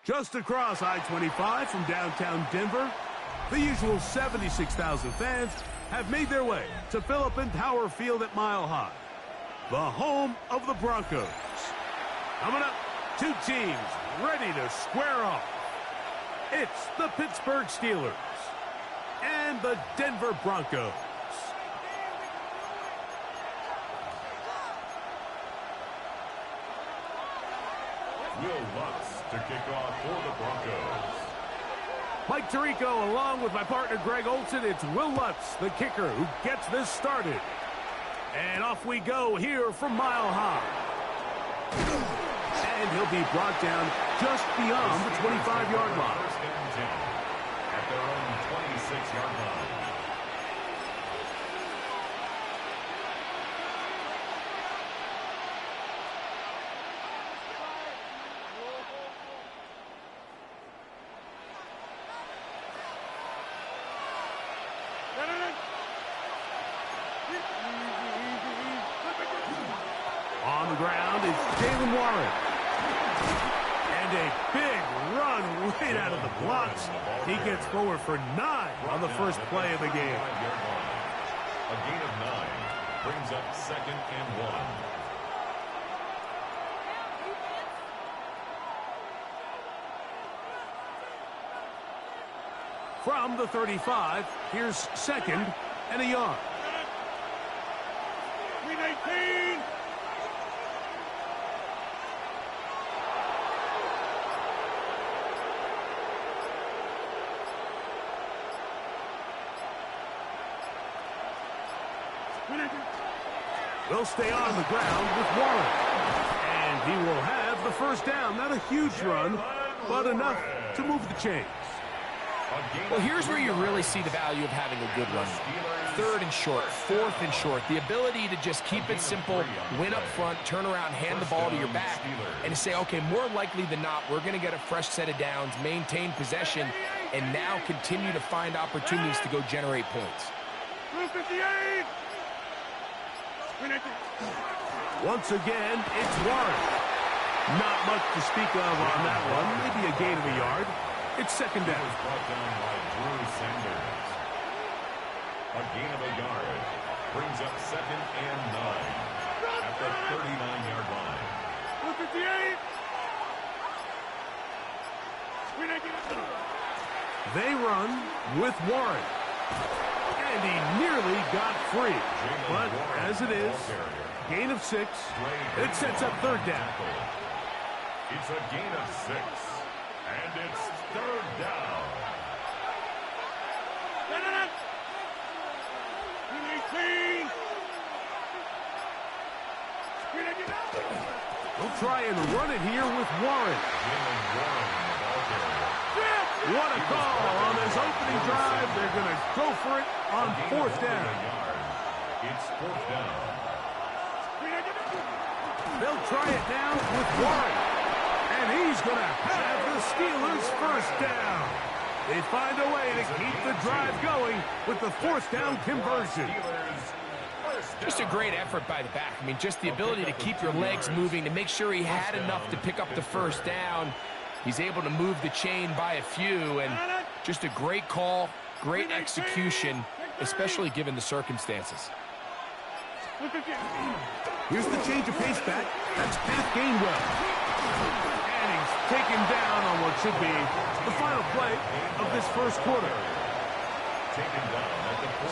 Just across I-25 from downtown Denver, the usual 76,000 fans have made their way to Philip Power Field at Mile High, the home of the Broncos. Coming up, two teams ready to square off. It's the Pittsburgh Steelers and the Denver Broncos. Will Lutz to kick off for the Broncos. Mike Tirico along with my partner Greg Olson. It's Will Lutz, the kicker, who gets this started. And off we go here from Mile High. And he'll be brought down just beyond the 25-yard line. First and 10 at their own 26-yard line. On the ground is Jalen Warren. And a big run right out of the blocks. He gets forward for 9 on the first play of the game. A gain of 9 brings up 2nd and 1. From the 35, here's 2nd and a yard. 319. Will stay on the ground with Warren. And he will have the first down. Not a huge run, but enough to move the chains. Well, here's where you really see the value of having a good run. 3rd and short, 4th and short. The ability to just keep it simple, win up front, turn around, hand the ball to your back, and to say, okay, more likely than not, we're going to get a fresh set of downs, maintain possession, and now continue to find opportunities to go generate points. 258. Once again, it's Warren. Not much to speak of on that one. Maybe a gain of a yard. It's 2nd down. Brought down by Drew Sanders. A gain of a yard brings up 2nd and 9 at the 39-yard line. 258. They run with Warren. And he nearly got free. But as it is, gain of 6. It sets up 3rd down. It's a gain of 6. And it's 3rd down. 318. We'll try and run it here with Warren. What a call on this opening drive. They're going to go for it on 4th down. It's 4th down. They'll try it now with Warren. And he's going to have the Steelers' first down. They find a way to keep the drive going with the 4th down conversion. Just a great effort by the back. I mean, just the ability to keep your legs moving, to make sure he had enough to pick up the first down. He's able to move the chain by a few, and just a great call, great execution, especially given the circumstances. Here's the change of pace back. That's Pat Gainwell. And he's taken down on what should be the final play of this first quarter.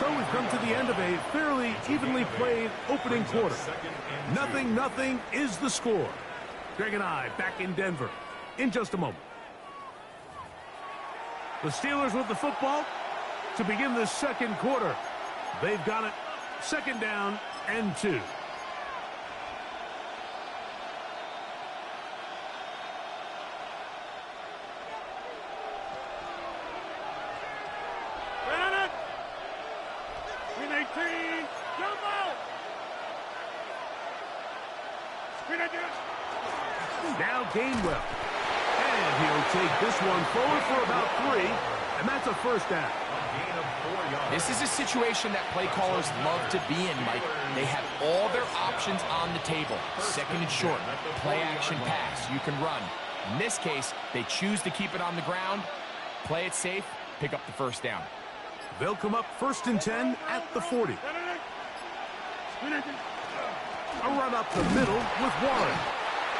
So we've come to the end of a fairly evenly played opening quarter. 0-0 is the score. Greg and I back in Denver in just a moment. The Steelers with the football to begin the second quarter. They've got it. 2nd down and 2. Now Gainwell. And he'll take this one forward for about 3, and that's a 1st down. This is a situation that play callers love to be in, Mike. They have all their options on the table. 2nd and short, play action pass, you can run. In this case, they choose to keep it on the ground, play it safe, pick up the first down. They'll come up 1st and 10 at the 40. A run up the middle with Warren.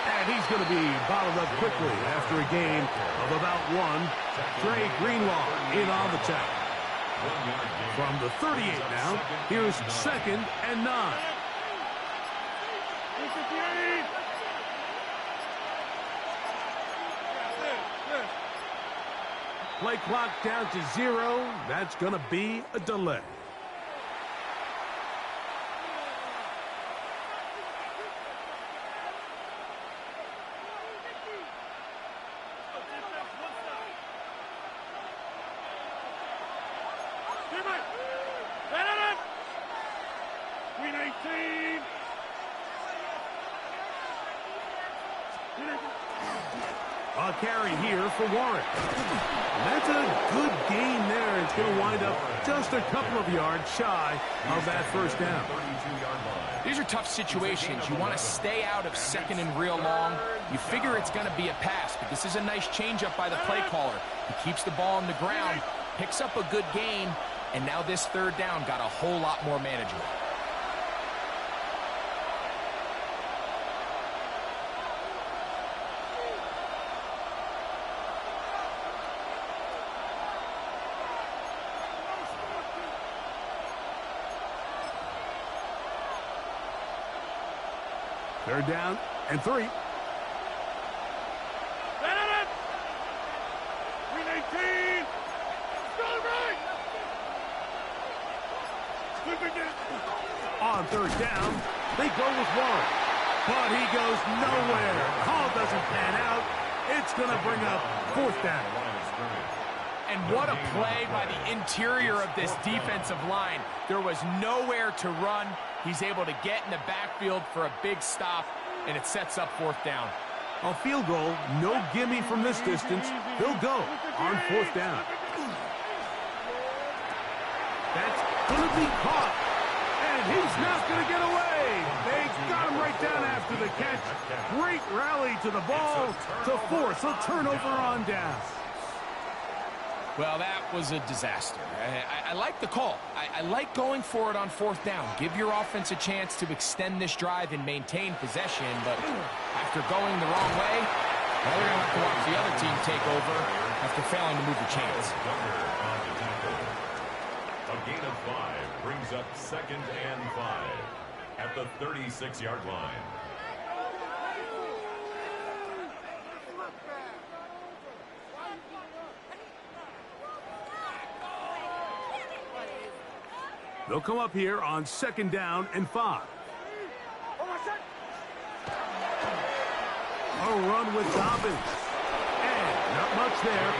And he's going to be bottled up quickly after a gain of about 1. Trey Greenlaw in on the tackle. From the 38 now, here's 2nd and 9. Play clock down to 0. That's going to be a delay. A carry here for Warren. And that's a good gain there. It's going to wind up just a couple of yards shy of that first down. These are tough situations. You want to stay out of 2nd and real long. You figure it's going to be a pass, but this is a nice changeup by the play caller. He keeps the ball on the ground, picks up a good gain, and now this 3rd down got a whole lot more manageable. Third down and 3. On 3rd down, they go with Warren. But he goes nowhere. Call doesn't pan out. It's going to bring up 4th down. And what a play by the interior of this defensive line. There was nowhere to run. He's able to get in the backfield for a big stop, and it sets up 4th down. A field goal, no gimme from this distance. He'll go on 4th down. That's going to be caught. And he's not going to get away. They got him right down after the catch. Great rally to the ball to force a turnover on down. Well, that was a disaster. I like the call. I like going for it on 4th down. Give your offense a chance to extend this drive and maintain possession, but after going the wrong way, well, they're going to have to watch the other team take over after failing to move the chains. A gain of 5 brings up 2nd and 5 at the 36-yard line. They'll come up here on 2nd down and 5. A run with Dobbins. And not much there.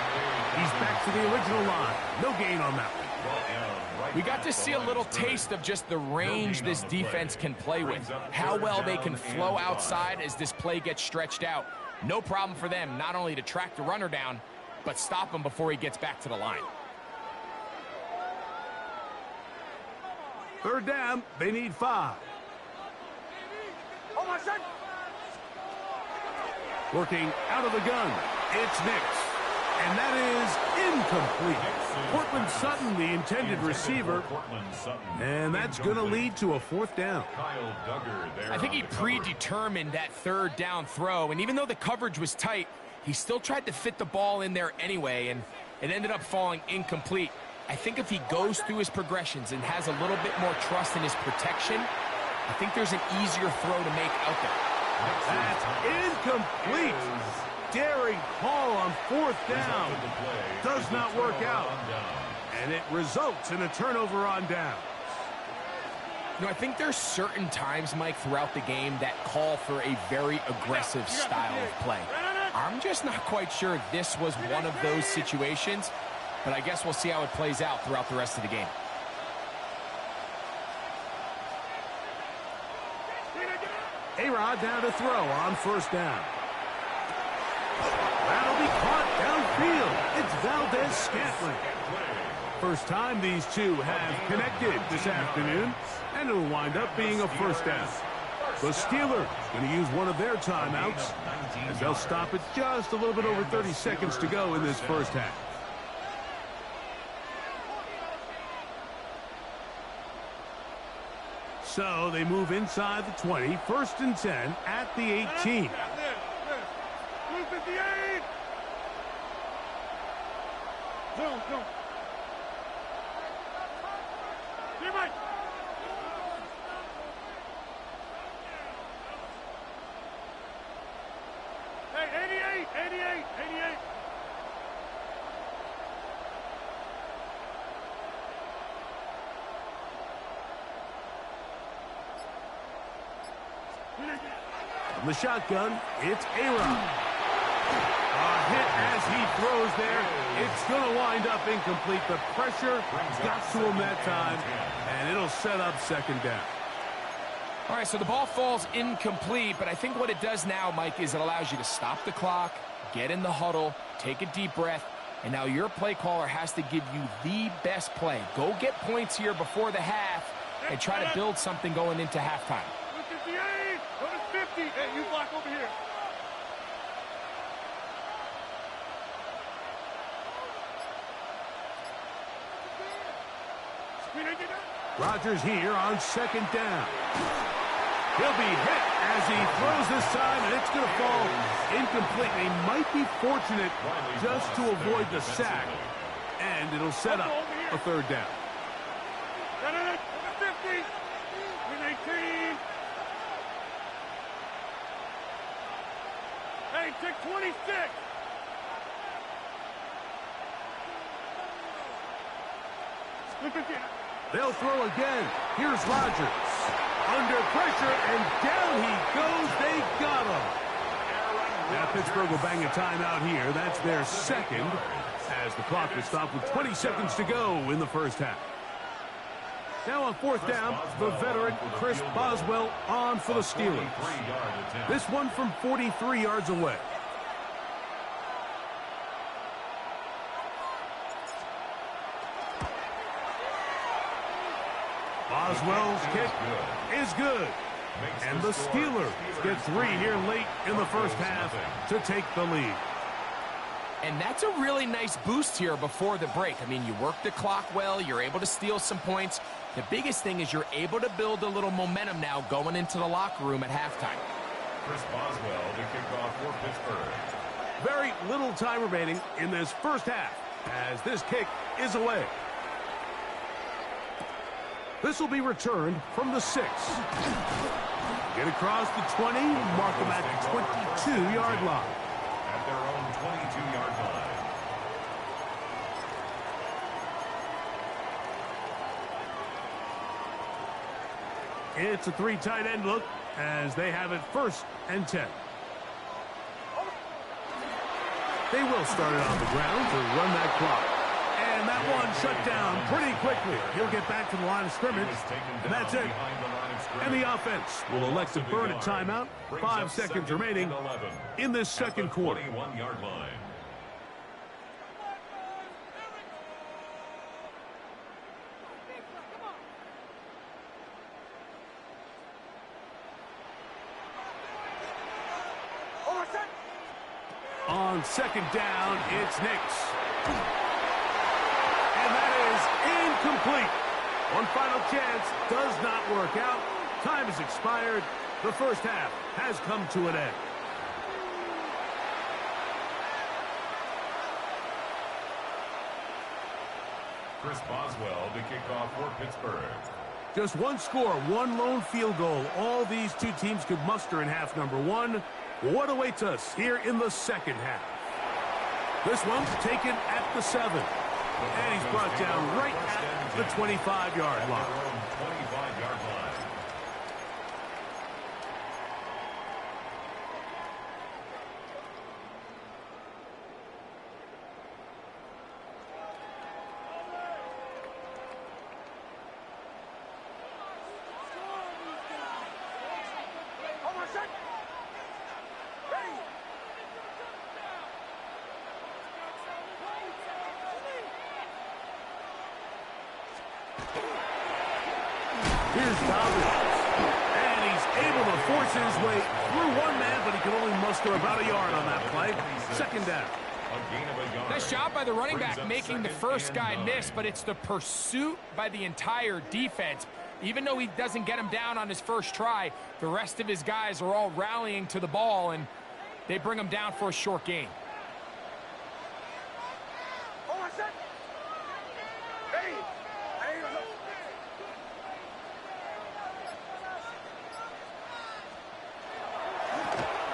He's back to the original line. No gain on that one. We got to see a little taste of just the range this defense can play with. How well they can flow outside as this play gets stretched out. No problem for them not only to track the runner down, but stop him before he gets back to the line. 3rd down, they need 5. Working out of the gun, it's Nix. And that is incomplete. Cortland Sutton, the intended receiver. And that's going to lead to a 4th down. I think he predetermined that 3rd down throw. And even though the coverage was tight, he still tried to fit the ball in there anyway. And it ended up falling incomplete. I think if he goes through his progressions and has a little bit more trust in his protection, I think there's an easier throw to make out there. That's incomplete. Daring call on 4th down. Does not work out. And it results in a turnover on down. You know, I think there's certain times, Mike, throughout the game that call for a very aggressive style of play. I'm just not quite sure this was one of those situations, but I guess we'll see how it plays out throughout the rest of the game. A-Rod down to throw on 1st down. That'll be caught downfield. It's Valdez-Scantling. First time these two have connected this afternoon, and it'll wind up being a 1st down. The Steelers going to use one of their timeouts, as they'll stop it just a little bit over 30 seconds to go in this first half. So they move inside the 20, 1st and 10 at the 18. Blue 58. Zone. Teammate. Hey, 88. From the shotgun, it's Aaron. A hit as he throws there. It's going to wind up incomplete. The pressure got to him that time, and it'll set up 2nd down. All right, so the ball falls incomplete, but I think what it does now, Mike, is it allows you to stop the clock, get in the huddle, take a deep breath, and now your play caller has to give you the best play. Go get points here before the half and try to build something going into halftime. Blue 58. Go to 50. Hey, you block over here. Rodgers here on 2nd down. He'll be hit as he throws this time, and it's going to fall incomplete. They might be fortunate just to avoid the sack, and it'll set up a 3rd down. 50. 18. Hey, take 26. They'll throw again. Here's Rodgers. Under pressure, and down he goes. They got him. Now Pittsburgh will bang a timeout here. That's their 2nd, as the clock will stop with 20 seconds to go in the first half. Now on 4th down, the veteran Chris Boswell on for the Steelers. This one from 43 yards away. Boswell's kick is good. And the Steelers get 3 here late in the first half to take the lead. And that's a really nice boost here before the break. I mean, you work the clock well, you're able to steal some points. The biggest thing is you're able to build a little momentum now going into the locker room at halftime. Chris Boswell to kick off for Pittsburgh. Very little time remaining in this first half as this kick is away. This will be returned from the 6. Get across the 20, mark them at the 22-yard line. At their own 22-yard line. It's a 3 tight end look as they have it 1st and 10. They will start it on the ground to run that clock. And that one shut down pretty quickly. He'll get back to the line of scrimmage, and that's it. And the offense will elect to burn a timeout. 5 seconds remaining in this 2nd quarter. 21-yard line. On 2nd down, it's Nix. And that is incomplete. One final chance does not work out. Time has expired. The first half has come to an end. Chris Boswell to kick off for Pittsburgh. Just one score, one lone field goal. All these two teams could muster in half number 1. What awaits us here in the second half? This one's taken at the 7. And he's brought down right at the 25-yard line. 25-yard line. Here's Dobbins, and he's able to force his way through one man, but he can only muster about a yard on that play. Second down. Nice job by the running back making the first guy miss, but it's the pursuit by the entire defense. Even though he doesn't get him down on his first try, the rest of his guys are all rallying to the ball, and they bring him down for a short gain.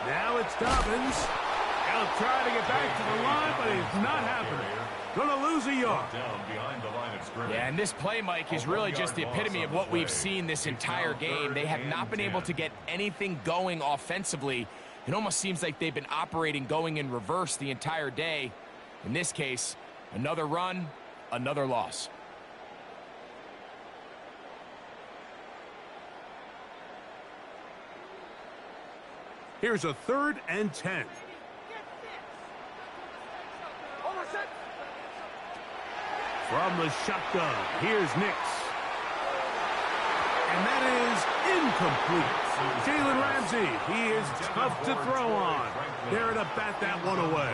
Now it's Dobbins. He'll try to get back to the line, but it's not happening. Gonna lose a yard. Yeah, and this play, Mike, is really just the epitome of what we've seen this entire game. They have not been able to get anything going offensively. It almost seems like they've been operating going in reverse the entire day. In this case, another run, another loss. Here's a 3rd and 10. From the shotgun, here's Nix. And that is incomplete. Jalen Ramsey, he is tough to throw on. There to bat that one away.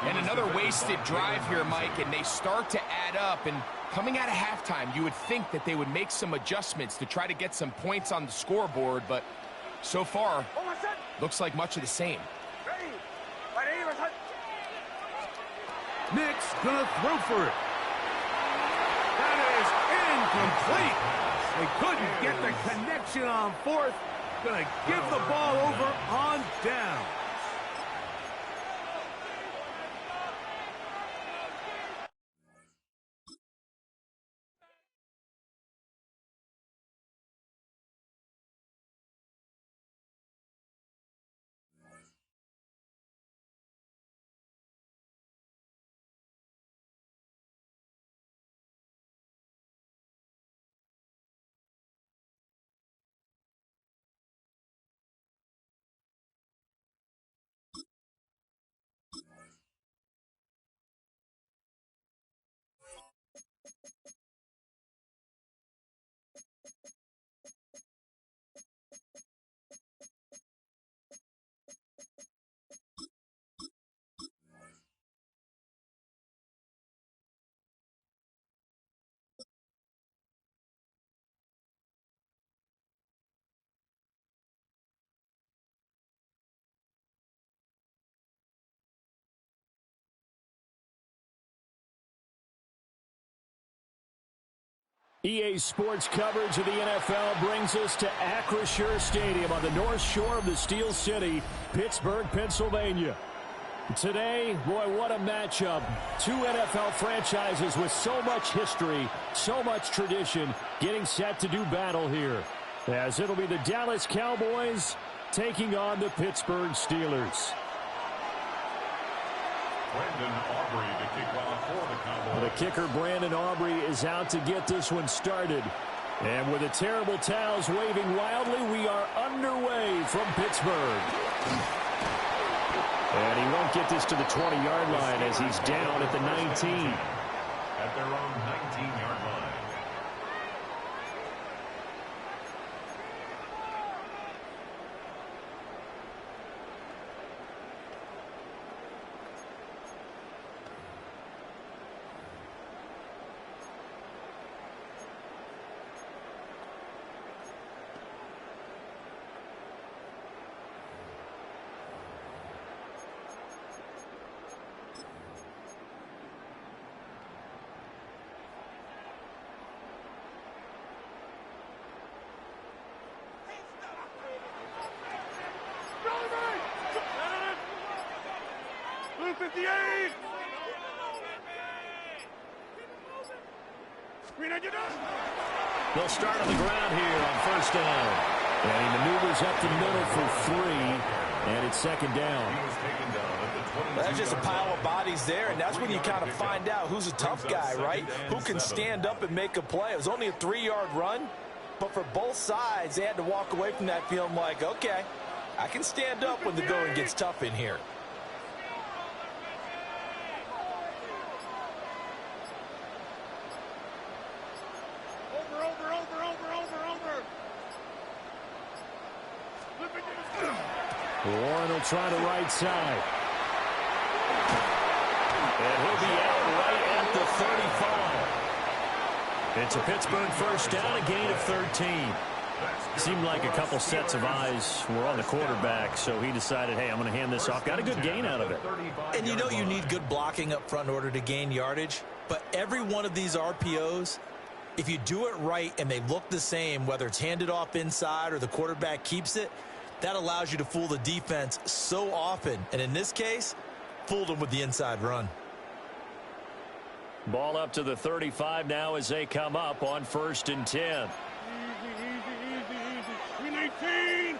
And another wasted drive here, Mike, and they start to add up. And coming out of halftime, you would think that they would make some adjustments to try to get some points on the scoreboard, but so far, looks like much of the same. Nix gonna throw for it. That is incomplete. They couldn't get the connection on 4th. Gonna give the ball over on down. EA Sports coverage of the NFL brings us to Acrisure Stadium on the north shore of the Steel City, Pittsburgh, Pennsylvania. Today, boy, what a matchup. 2 NFL franchises with so much history, so much tradition, getting set to do battle here. As it'll be the Dallas Cowboys taking on the Pittsburgh Steelers. Brandon Aubrey to kick off for the Cowboys. The kicker, Brandon Aubrey, is out to get this one started. And with the terrible towels waving wildly, we are underway from Pittsburgh. And he won't get this to the 20-yard line as he's down at the 19. At their own 19-yard line. They'll start on the ground here on first down. And he maneuvers up the middle for 3. And it's second down. That's just a pile of bodies there, and that's when you kind of find out who's a tough guy, right? Who can stand up and make a play. It was only a 3-yard run, but for both sides, they had to walk away from that feeling like, okay, I can stand up when the going gets tough in here. Warren will try the right side. And he'll be out right at the 35. It's a Pittsburgh first down, a gain of 13. Seemed like a couple sets of eyes were on the quarterback, so he decided, hey, I'm going to hand this off. Got a good gain out of it. And you know you need good blocking up front in order to gain yardage, but every one of these RPOs, if you do it right and they look the same, whether it's handed off inside or the quarterback keeps it, that allows you to fool the defense so often. And in this case, fooled them with the inside run. Ball up to the 35 now as they come up on 1st and 10. Easy. 319.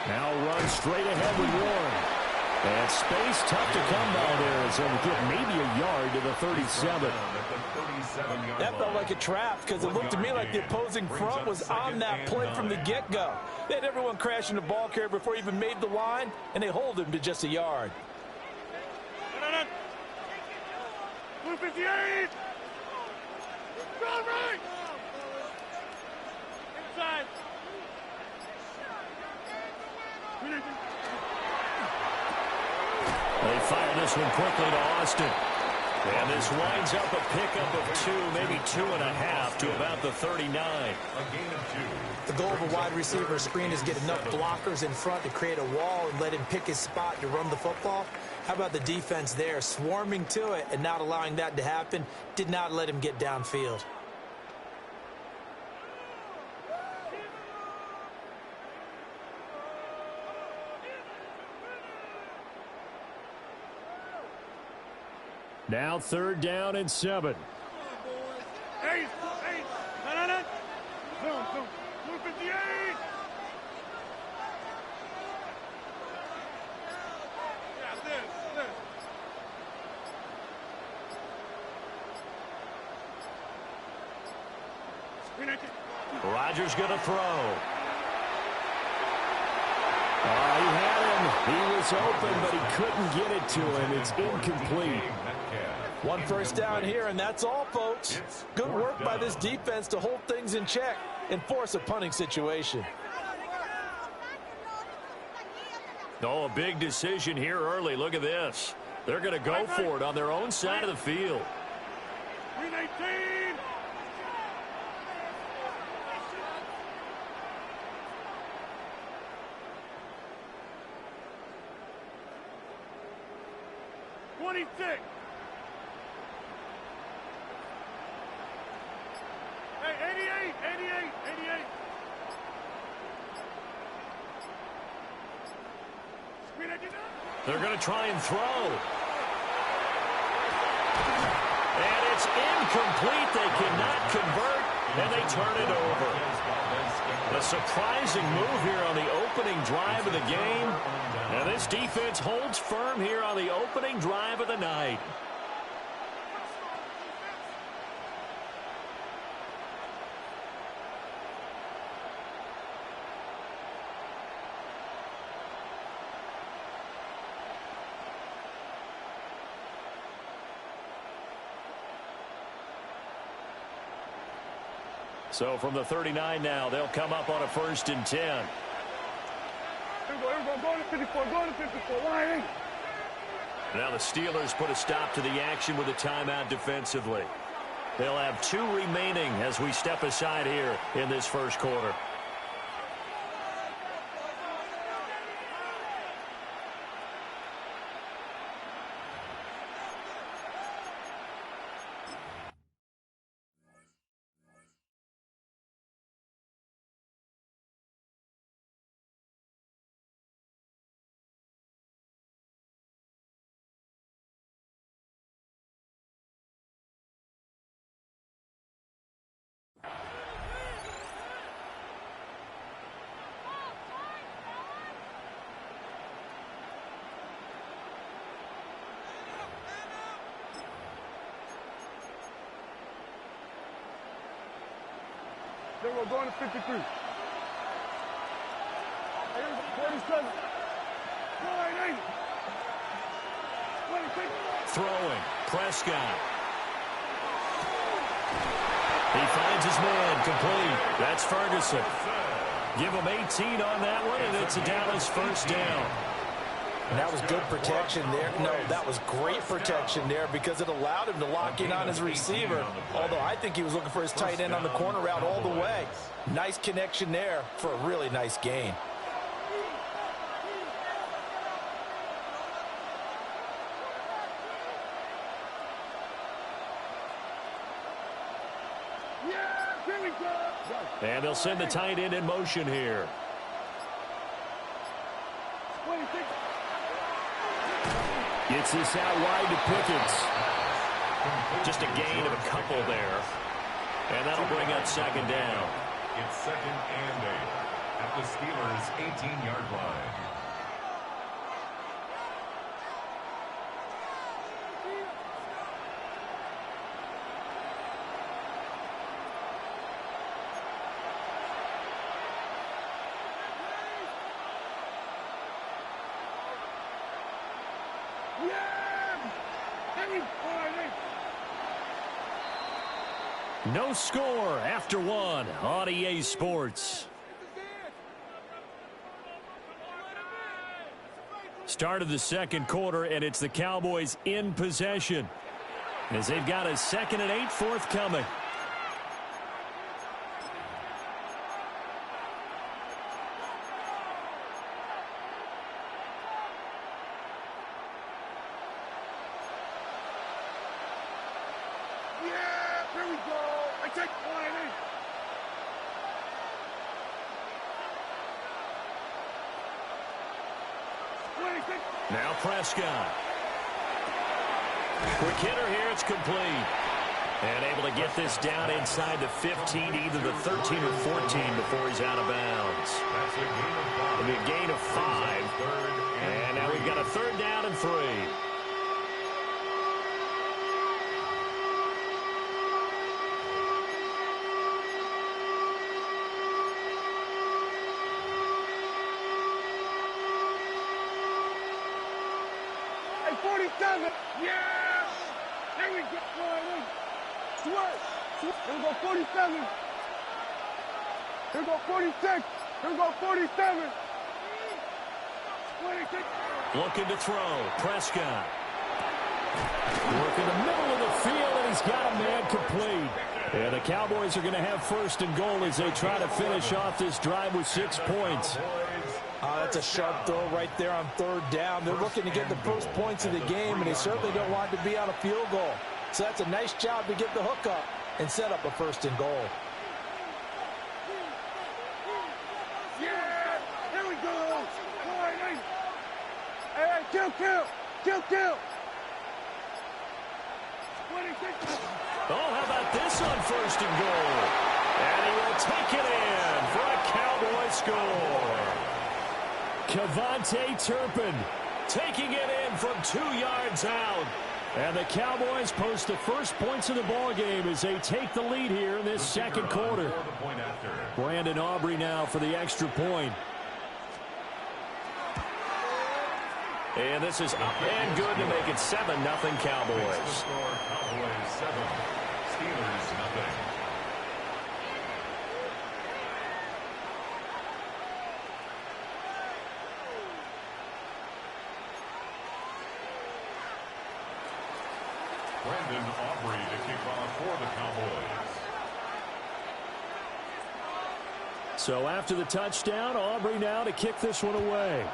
Now run straight ahead with Warren. And space tough to come by there as they'll get maybe a yard to the 37. That felt like a trap because it looked to me like the opposing front was on that play from the get-go. They had everyone crashing the ball carrier before he even made the line, and they hold him to just a yard. 258. Go right. Inside. They fire this one quickly to Austin. And this winds up a pickup of 2, maybe 2.5 to about the 39. The goal of a wide receiver screen is get enough blockers in front to create a wall and let him pick his spot to run the football. How about the defense there, swarming to it and not allowing that to happen? Did not let him get downfield. Now 3rd down and 7. Hey. No. Zoom. 258. Yeah, this. Rodgers going to throw. He had him. He was open, but he couldn't get it to him. It's incomplete. 1 first down here, and that's all, folks. Good work by this defense to hold things in check and force a punting situation. Oh, a big decision here early. Look at this. They're going to go for it on their own side of the field. 319. .26. Hey, 88. They're going to try and throw. And it's incomplete. They cannot convert, and they turn it over. A surprising move here on the opening drive of the game. And this defense holds firm here on the opening drive of the night. So from the 39 now, they'll come up on a 1st and 10. Here we go. Go to 54. Why ain't? Now the Steelers put a stop to the action with a timeout defensively. They'll have 2 remaining as we step aside here in this first quarter. Then we're going to 53. 47. Throwing. Prescott. He finds his man complete. That's Ferguson. Give him 18 on that one, and it's a Dallas first down. And that was good protection there. No, that was great protection there because it allowed him to lock in on his receiver. Although I think he was looking for his tight end on the corner route all the way. Nice connection there for a really nice gain. And they'll send the tight end in motion here. Gets this out wide to Pickens. Just a gain of a couple there. And that'll bring up second down. It's 2nd and 8 at the Steelers' 18-yard line. No score after one on EA Sports. Start of the second quarter, and it's the Cowboys in possession as they've got a 2nd and 8 forthcoming. Now Prescott. Quick hitter here, it's complete. And able to get this down inside the 15, either the 13 or 14 before he's out of bounds. It'll be a gain of 5. And now we've got a 3rd down and 3. Yeah! There we go. Sweat. Here we go, 47. Here we go, 46. Here we go, 47. 26. Looking to throw. Prescott. Working the middle of the field, and he's got a man complete. And the Cowboys are going to have 1st and goal as they try to finish off this drive with 6 points. That's a sharp throw right there on 3rd down. They're looking to get the first points of the game, and they certainly don't want to be on a field goal. So that's a nice job to get the hook up and set up a 1st and goal. Yeah! Here we go! Hey, kill! 26. Oh, how about this on 1st and goal? And he will take it in for a Cowboy score. Kevontae Turpin taking it in from 2 yards out. And the Cowboys post the first points of the ball game as they take the lead here in this second quarter. Brandon Aubrey now for the extra point. And this is up and good to make it 7-0 Cowboys. Cowboys 7, Steelers nothing. Brandon Aubrey to kick off for the Cowboys. So after the touchdown, Aubrey now to kick this one away.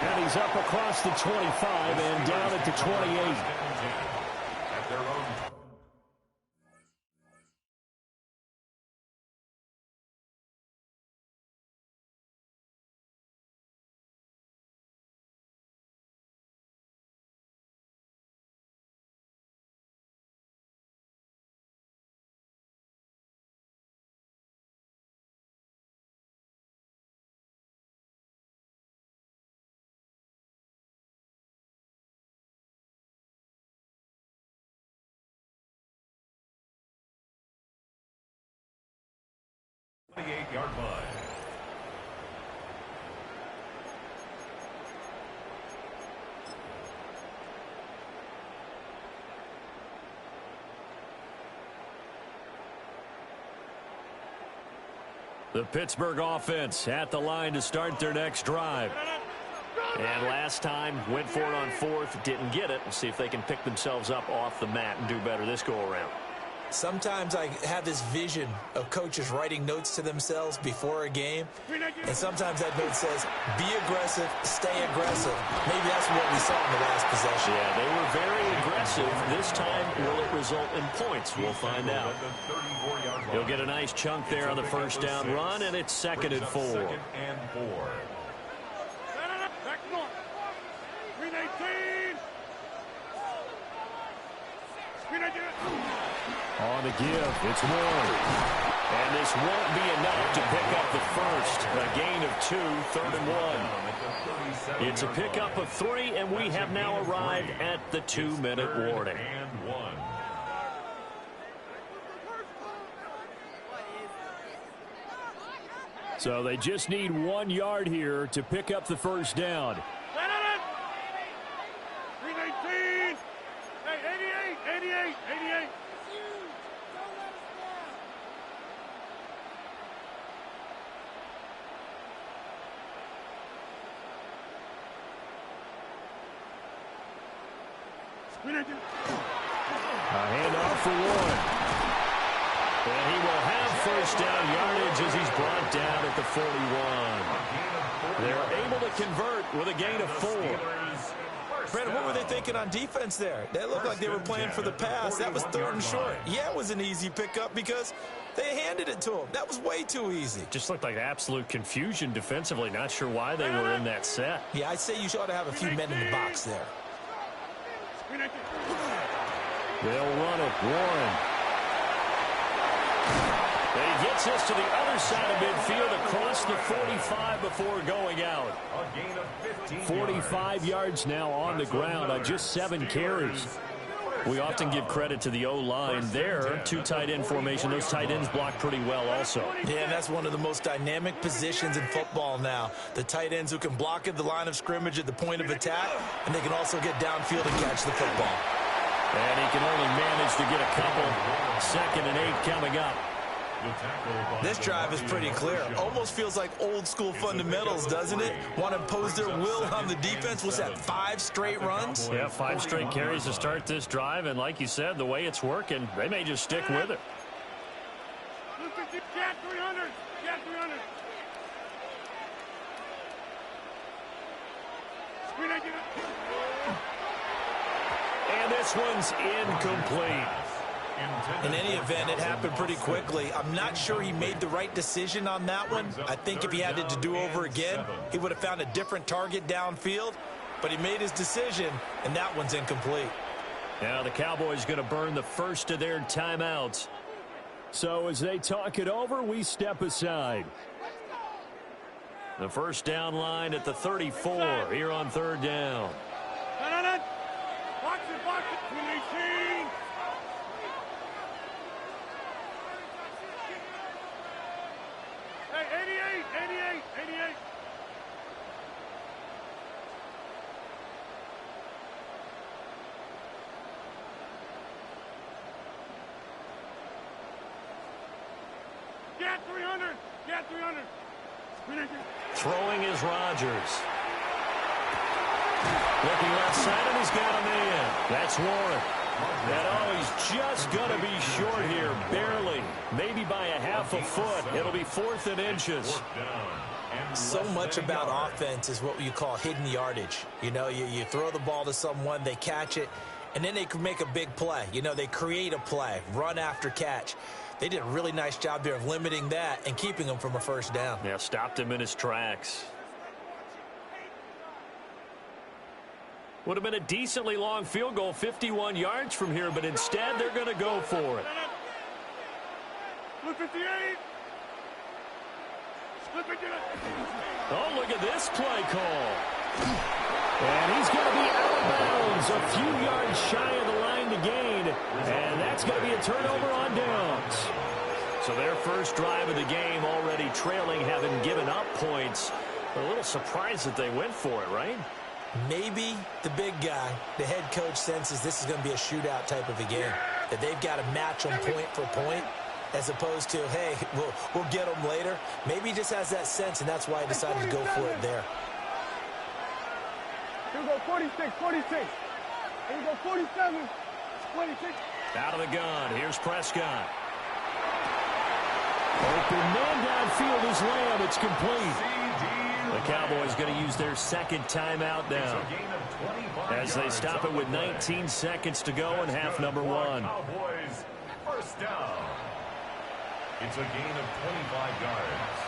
And he's up across the 25 and down at the 28. At their own. The 8-yard line. The Pittsburgh offense at the line to start their next drive. And last time, went for it on fourth, didn't get it. We'll see if they can pick themselves up off the mat and do better this go-around. Sometimes I have this vision of coaches writing notes to themselves before a game, and sometimes that note says, be aggressive, stay aggressive. Maybe that's what we saw in the last possession. Yeah, they were very aggressive. This time, will it result in points? We'll find out. He'll get a nice chunk there on the first down run, and it's 2nd and 4. On the give, it's Warren. And this won't be enough to pick up the first. A gain of 2, 3rd and 1. It's a pickup of 3, and we have now arrived at the 2-minute warning. So they just need 1 yard here to pick up the first down. 319. Hey, 88. A handoff for Warren. And he will have first down yardage as he's brought down at the 41. They're able to convert with a gain of 4. Brandon, what were they thinking on defense there? They looked like they were playing for the pass. That was 3rd and short. Yeah, it was an easy pickup because they handed it to him. That was way too easy. Just looked like absolute confusion defensively. Not sure why they were in that set. Yeah, I'd say you ought to have a few men in the box there. They'll run it. Warren. And he gets us to the other side of midfield across the 45 before going out. 45 yards now on the ground on just 7 carries. We often give credit to the O-line there. 2 tight end formation. Those tight ends block pretty well also. Yeah, and that's one of the most dynamic positions in football now. The tight ends who can block at the line of scrimmage at the point of attack, and they can also get downfield and catch the football. And he can only manage to get a couple. 2nd and 8 coming up. This drive is pretty clear. Almost feels like old school fundamentals, doesn't it? Want to impose their will on the defense. What's that, 5 straight runs? Yeah, 5 straight carries to start this drive. And like you said, the way it's working, they may just stick with it. Cat 300. Cat 300. And this one's incomplete. In any event, it happened pretty quickly. I'm not sure he made the right decision on that one. I think if he had it to do over again, he would have found a different target downfield. But he made his decision, and that one's incomplete. Now the Cowboys going to burn the first of their timeouts. So as they talk it over, we step aside. The first down line at the 34 here on 3rd down. Box it, 218. Hey, 88. Cat 300. Throwing is Rodgers. Looking left side, and he's got a man. That's Warren. And he's just going to be short here, barely. Maybe by a half a foot. It'll be 4th and inches. So much about offense is what you call hidden yardage. You know, you throw the ball to someone, they catch it, and then they can make a big play. You know, they create a play, run after catch. They did a really nice job there of limiting that and keeping him from a first down. Yeah, stopped him in his tracks. Would have been a decently long field goal, 51 yards from here, but instead they're going to go for it. Look 58. Oh, look at this play call. And he's going to be out of bounds, a few yards shy of the line to gain. And that's going to be a turnover on downs. So their first drive of the game already trailing, having given up points. A little surprised that they went for it, right? Maybe the big guy, the head coach, senses this is going to be a shootout type of a game, that they've got to match them point for point. as opposed to, hey, we'll get them later. Maybe he just has that sense, and that's why he decided to go for it there. Here we go, 46, 46. Here we go, 47, 26. Out of the gun, here's Prescott. Open man downfield is Lamb. It's complete. The Cowboys going to use their second timeout now as they stop it with 19 seconds to go in half number one. Cowboys first down. It's a gain of 25 yards.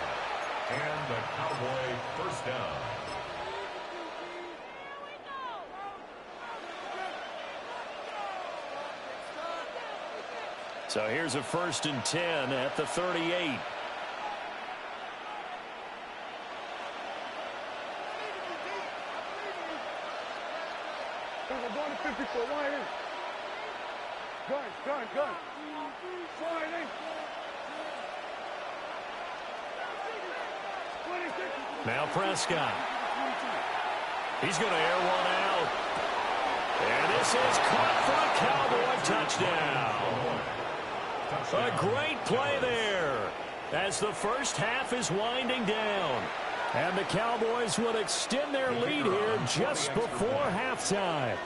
And the Cowboy first down. So here's a 1st and 10 at the 38. We're going to 54, line in. Gun. Line in. 26. Now Prescott. He's going to air one out. And this is caught for a Cowboy touchdown. A great play there as the first half is winding down. And the Cowboys will extend their lead here just before halftime.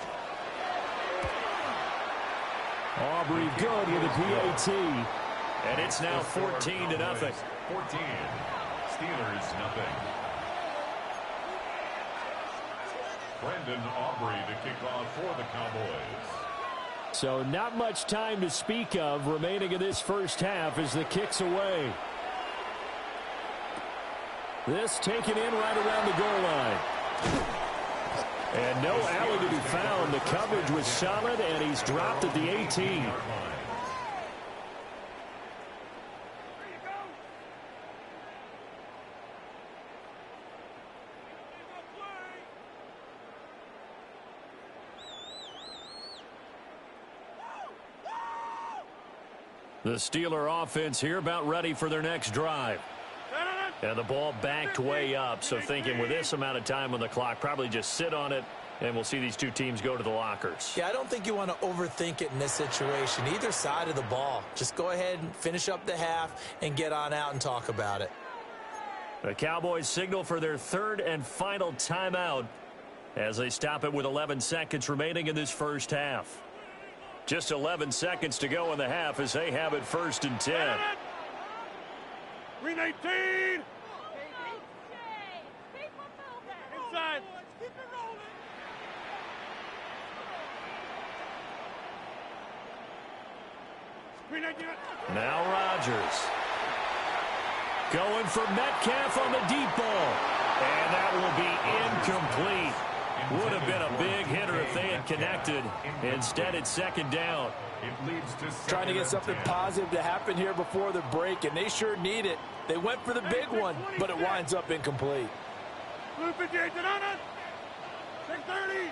Aubrey good with a PAT. And it's now 14-0. 14. Steelers, nothing. Brendan Aubrey to kick off for the Cowboys. So not much time to speak of remaining in this first half as the kick's away. This taken in right around the goal line. And no alley to be found. The coverage was solid, and he's dropped at the 18. The Steeler offense here about ready for their next drive. And the ball backed way up, so thinking with this amount of time on the clock, probably just sit on it, and we'll see these two teams go to the lockers. Yeah, I don't think you want to overthink it in this situation. Either side of the ball. Just go ahead and finish up the half and get on out and talk about it. The Cowboys signal for their third and final timeout as they stop it with 11 seconds remaining in this first half. Just 11 seconds to go in the half as they have it 1st and 10. Green 18. Inside. Keep it rolling. Green 18. Now Rodgers. Going for Metcalf on the deep ball. And that will be incomplete. Would have been a big hitter if they had connected. Instead, it's second down. It leads to Trying to get something positive to happen here before the break, and they sure need it. They went for the big one, but it winds up incomplete. Blue 58 to 630.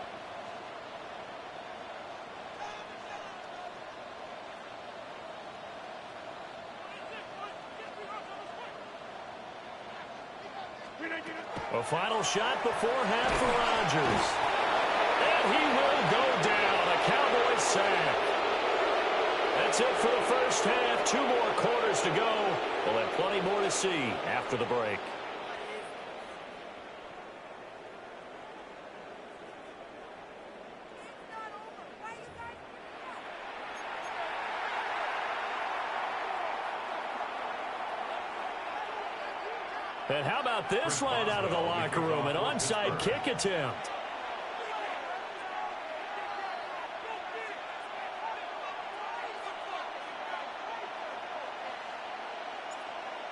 A final shot before half for Rodgers. And he will go down. A Cowboys sack. That's it for the first half. 2 more quarters to go. We'll have plenty more to see after the break. And how about this right out of the locker room? An onside kick attempt.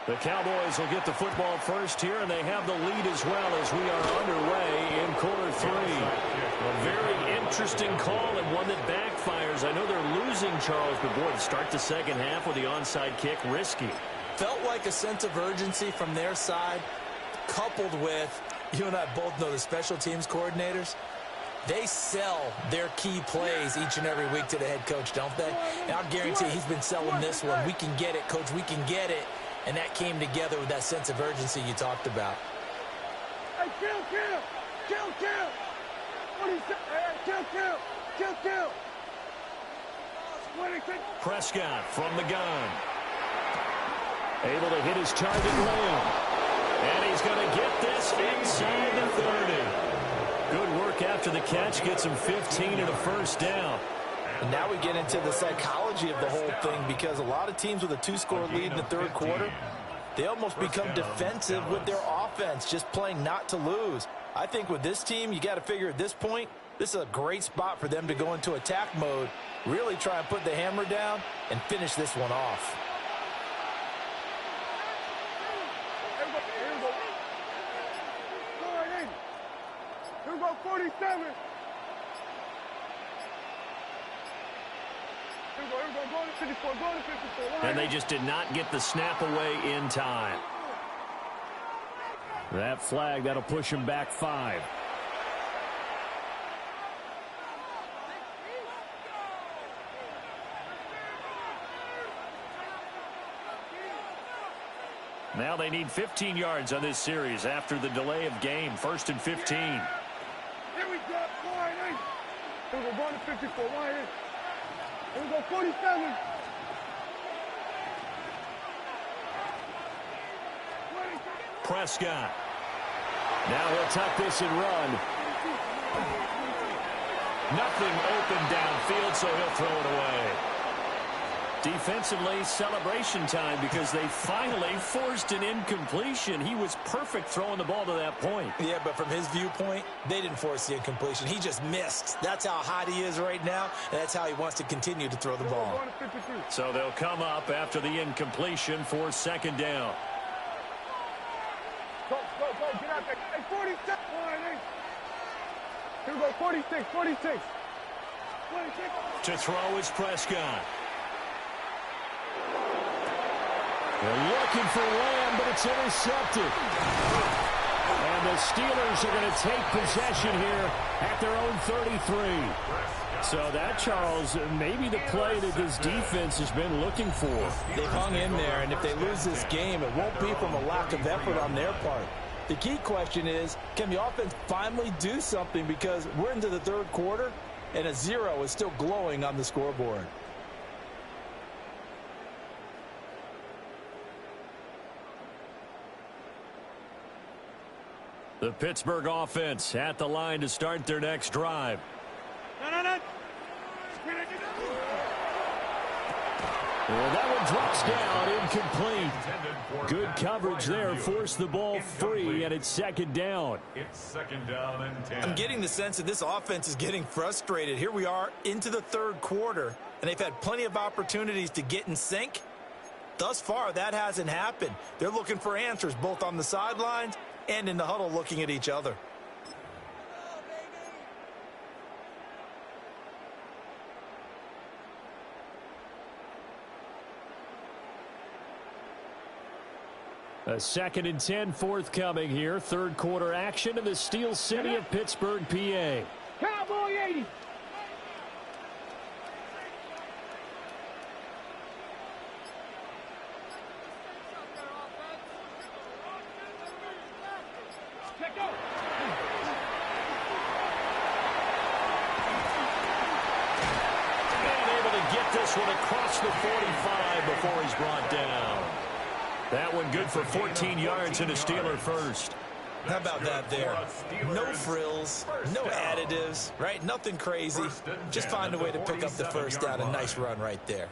The Cowboys will get the football first here, and they have the lead as well as we are underway in quarter 3. A very interesting call and one that backfires. I know they're losing, Charles, but boy, to start the second half with the onside kick, risky. Felt like a sense of urgency from their side, coupled with, you and I both know the special teams coordinators, they sell their key plays each and every week to the head coach, don't they? And I'll guarantee he's been selling this one. We can get it, coach, we can get it. And that came together with that sense of urgency you talked about. Hey, kill. What do you say? Hey, kill. 26. Prescott from the gun. Able to hit his target Lamb. And he's going to get this inside the 30. Good work after the catch. Gets him 15 and a first down. And now we get into the psychology of the whole thing, because a lot of teams with a 2-score lead in the third quarter, they almost become defensive with their offense, just playing not to lose. I think with this team, you got to figure at this point, this is a great spot for them to go into attack mode, really try and put the hammer down and finish this one off. Here we go, 47. Go to 54, go to 54. And they just did not get the snap away in time. That flag, that'll push him back 5. Now they need 15 yards on this series after the delay of game. 1st and 15. Here we go, line in. Here we go, going to 54, line in. Here we go, 47. Prescott. Now he'll tuck this and run. Nothing open downfield, so he'll throw it away. Defensively, celebration time, because they finally forced an incompletion. He was perfect throwing the ball to that point. Yeah, but from his viewpoint, they didn't force the incompletion. He just missed. That's how hot he is right now, and that's how he wants to continue to throw the ball. So they'll come up after the incompletion for 2nd down. Go, get out there. Hey, 46. Here we go, 46, 46. 46. To throw is Prescott. They're looking for Lamb, but it's intercepted. And the Steelers are going to take possession here at their own 33. So that, Charles, maybe the play that this defense has been looking for. They've hung in there, and if they lose this game, it won't be from a lack of effort on their part. The key question is, can the offense finally do something, because we're into the third quarter, and a 0 is still glowing on the scoreboard. The Pittsburgh offense at the line to start their next drive. Well, that one drops down, incomplete. Good coverage there, forced the ball free, and it's 2nd down. It's 2nd down and 10. I'm getting the sense that this offense is getting frustrated. Here we are into the third quarter, and they've had plenty of opportunities to get in sync. Thus far, that hasn't happened. They're looking for answers, both on the sidelines and in the huddle, looking at each other. A 2nd and 10 forthcoming here. Third quarter action in the Steel City of Pittsburgh, PA. Cowboy 80. This one across the 45 before he's brought down. That one good for 14 yards and a Steeler first. How about that there? No frills, no additives, right? Nothing crazy. Just find a way to pick up the first down. A nice run right there.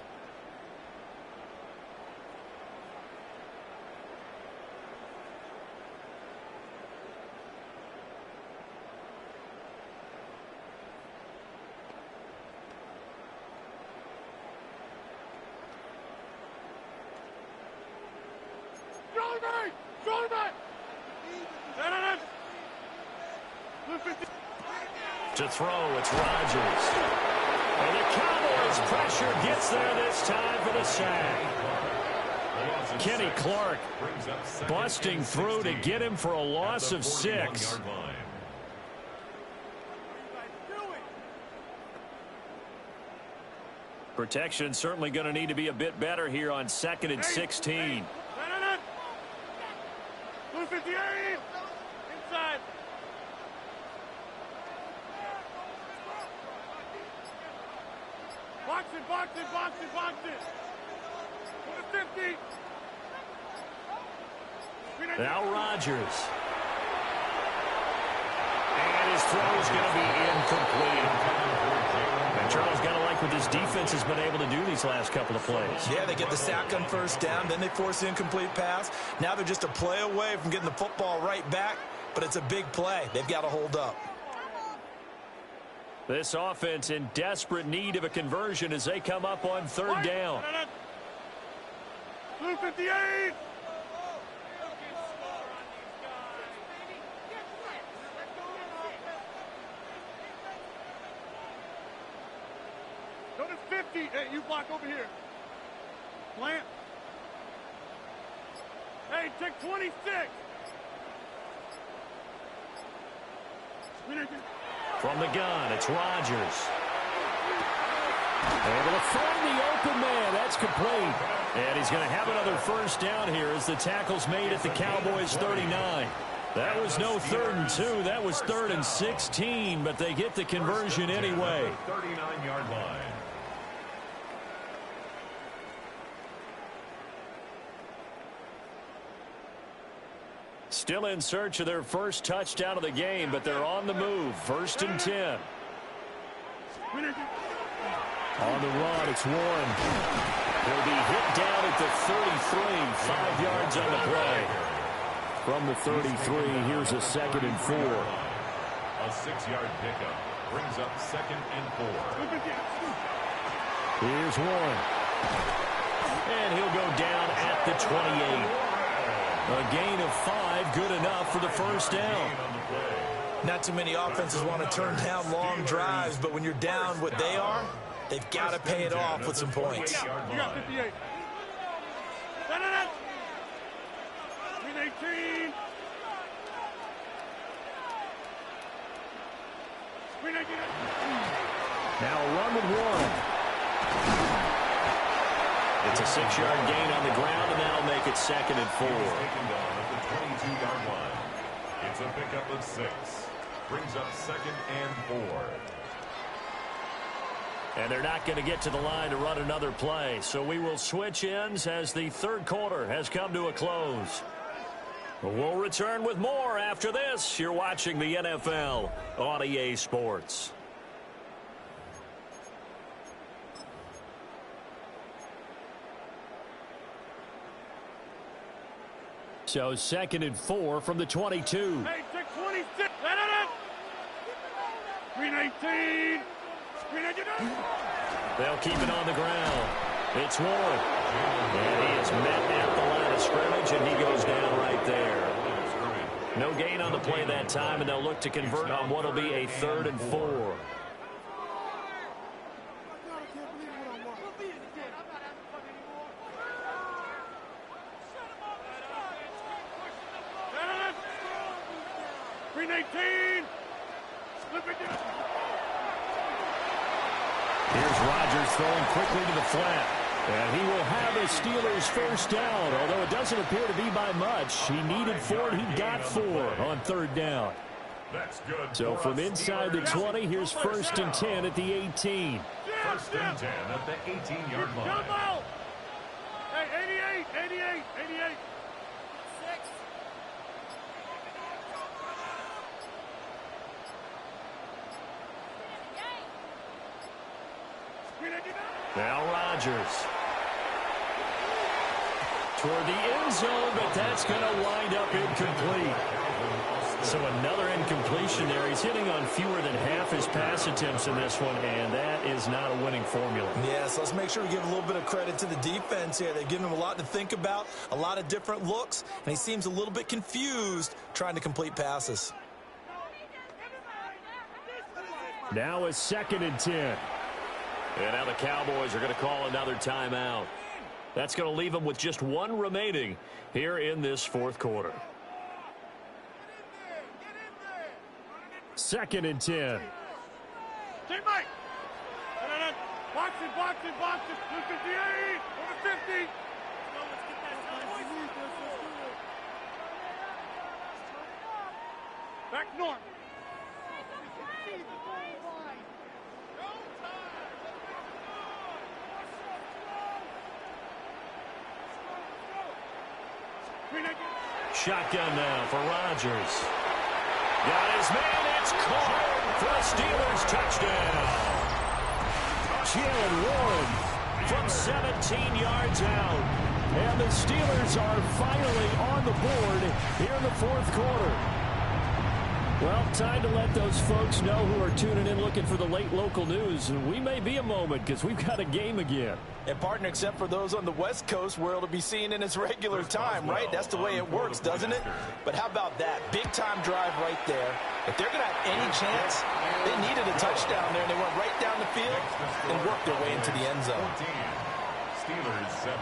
To throw, it's Rodgers. And the Cowboys pressure gets there this time for the sack. Kenny Clark busting through to get him for a loss of 6. Protection certainly going to need to be a bit better here on 2nd and 16. Inside. Box it. To the 50. Now Rodgers. And his throw is going to be incomplete. And Charles, got to like what this defense has been able to do these last couple of plays. Yeah, they get the sack on first down, then they force the incomplete pass. Now they're just a play away from getting the football right back, but it's a big play. They've got to hold up. This offense in desperate need of a conversion as they come up on third down. Blue 58. Go to 50. Hey, you block over here. Plant. Hey, take 26. From the gun, it's Rodgers. Able to find the open man. That's complete. And he's going to have another first down here as the tackle's made at the Cowboys' 39. That was no 3rd and 2. That was 3rd and 16, but they get the conversion anyway. 39-yard line. Still in search of their first touchdown of the game, but they're on the move. 1st and 10. On the run, it's Warren. He'll be hit down at the 33, 5 yards on the play. From the 33, here's a 2nd and 4. A 6-yard pickup brings up 2nd and 4. Here's Warren. And he'll go down at the 28. A gain of 5, good enough for the first down. Not too many offenses want to turn down long drives, but when you're down what they are, they've got to pay it off with some points. You got 58. 18. Now a run with Warren. It's a 6-yard gain on the ground, and that'll make it 2nd and 4. Taken down at the 22-yard line. It's a pickup of 6. Brings up 2nd and 4. And they're not going to get to the line to run another play. So we will switch ends as the 3rd quarter has come to a close. We'll return with more after this. You're watching the NFL on EA Sports. So 2nd and 4 from the 22. Hey, take 26. Green 18. They'll keep it on the ground. It's Warren. And he is met at the line of scrimmage, and he goes down right there. No gain on the play that time, and they'll look to convert on what will be a 3rd and 4. Green 18. Here's Rodgers throwing quickly to the flat. And he will have a Steelers first down, although it doesn't appear to be by much. He needed 4, and he got 4 on 3rd down. That's good. So from inside the 20, here's 1st and 10 at the 18. 1st and 10 at the 18-yard line. Come out. Hey, 88. 6. Now Rodgers. Toward the end zone, but that's going to wind up incomplete. So another incompletion there. He's hitting on fewer than half his pass attempts in this one, and that is not a winning formula. Yes, let's make sure we give a little bit of credit to the defense here. They've given him a lot to think about, a lot of different looks, and he seems a little bit confused trying to complete passes. Now a 2nd and 10. And now the Cowboys are going to call another timeout. That's going to leave them with just 1 remaining here in this 4th quarter. 2nd and 10. Team Mike. Box it. Blue 58. Over 50. Back north. Shotgun now for Rodgers. Got his man. It's caught for the Steelers touchdown. Jalen Warren from 17 yards out. And the Steelers are finally on the board here in the fourth quarter. Well, time to let those folks know who are tuning in looking for the late local news. And we may be a moment because we've got a game again. And, partner, except for those on the West Coast where it'll be seen in its regular time, right? That's the way it works, doesn't it? But how about that? Big-time drive right there. If they're going to have any chance, they needed a touchdown there, and they went right down the field and worked their way into the end zone. 14, Steelers 7.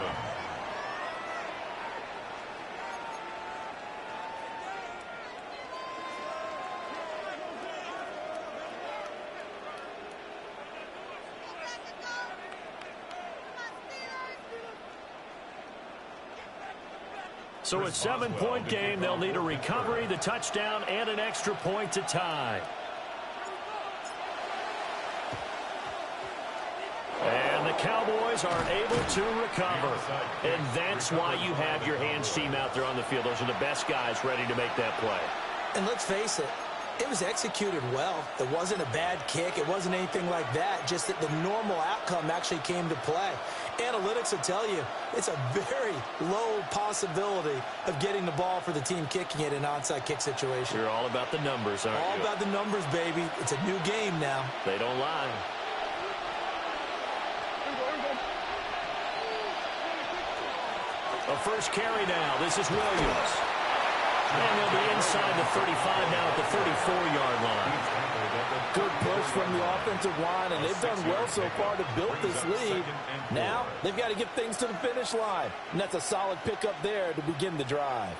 So a 7-point game. They'll need a recovery, the touchdown, and an extra point to tie. And the Cowboys aren't able to recover. And that's why you have your hands team out there on the field. Those are the best guys ready to make that play. And let's face it, it was executed well. It wasn't a bad kick. It wasn't anything like that. Just that the normal outcome actually came to play. Analytics will tell you it's a very low possibility of getting the ball for the team kicking it in an onside kick situation. You're all about the numbers, aren't you? All about the numbers, baby. It's a new game now. They don't lie. A first carry now. This is Williams. And they'll be inside the 35 now at the 34-yard line. Good push from the offensive line, and they've done well so far to build this lead. Now, they've got to get things to the finish line, and that's a solid pickup there to begin the drive.